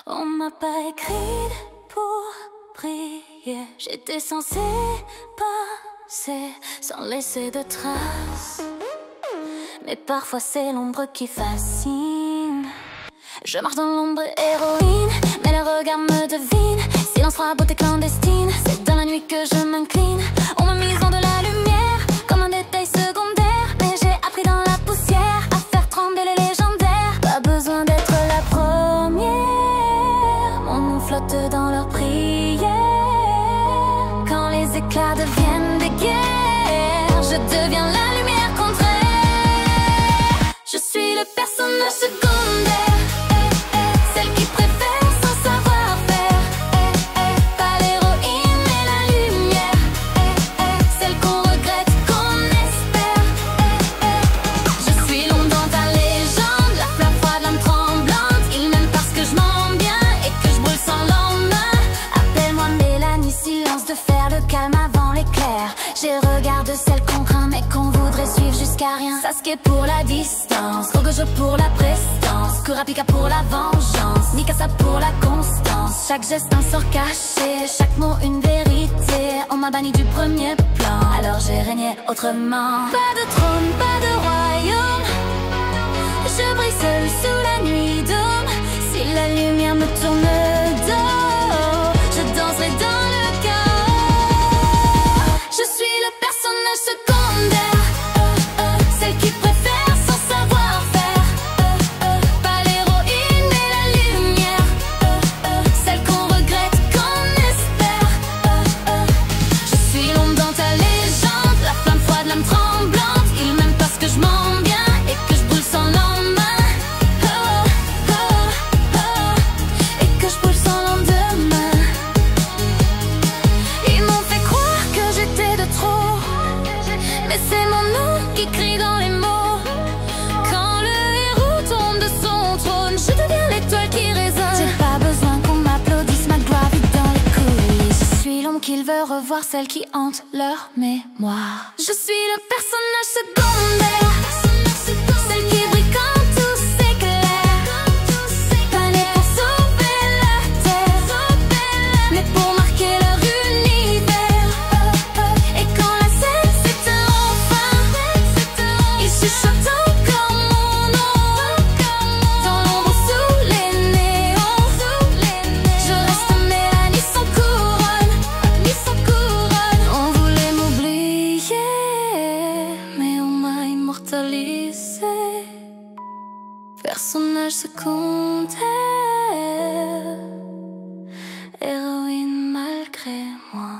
On m'a pas écrit pour prier. J'étais censée passer sans laisser de traces. Mais parfois c'est l'ombre qui fascine. Je marche dans l'ombre héroïne, mais les regards me devinent. Silence froid, beauté clandestine. C'est dans la nuit que je m'incline. On m'a mise dans de la lumière, comme un détail secondaire. Mais j'ai appris dans la poussière à faire trembler les légendaires. Pas besoin d'être la première, mon nom flotte dans leurs prières. Quand les éclats deviennent des guerres, je deviens la lumière contraire. Je suis le personnage secondaire, celle qui préfère sans savoir-faire. Pas l'héroïne mais la lumière, celle qu'on regrette, qu'on espère. Je suis l'ombre dans ta légende, la flamme froide, l'âme tremblante. Ils m'aiment parce que je mens bien et que je brûle sans lendemain. Appelle-moi Mélanie, silence de fer, le calme avant l'éclair. J'ai le regard de celle qu'on craint mais qu'on voudrait suivre jusqu'à rien. Sasuke pour la distance, Gojo pour la prestance, Kurapika pour la vengeance, Mikasa pour la constance. Chaque geste un sort caché, chaque mot une vérité. On m'a banni du premier plan, alors j'ai régné autrement. Pas de trône, pas de royaume, je brille seule sous la nuit d'homme. Si la lumière me tourne dos, je danserai dans le chaos. Je suis le personnage secondaire, celle qui préfère sans savoir-faire. Pas l'héroïne mais la lumière, celle qu'on regrette, qu'on espère. Je suis l'ombre dans ta légende, la flamme froide, l'âme tremblante. Ils m'aiment parce que je mens bien et que je brûle sans lendemain. Et que je brûle sans lendemain. Ils m'ont fait croire que j'étais de trop, mais c'est mon nom qui crie dans les mots. Quand le héros tombe de son trône, je deviens l'étoile qui résonne. J'ai pas besoin qu'on m'applaudisse, ma gloire vit dans les coulisses. Je suis l'ombre qu'ils veulent revoir, celle qui hante leur mémoire. Je suis le personnage secondaire, celle qui brille quand tout s'éclaire. Pas née pour sauver la terre, mais pour marquer leur univers. Et quand la scène s'éteint enfin, ils chuchotent encore mon nom. Dans l'ombre sous les néons, je reste Mélanie sans couronne, On voulait m'oublier, mais on m'a immortalisé. Personnage secondaire, héroïne malgré moi.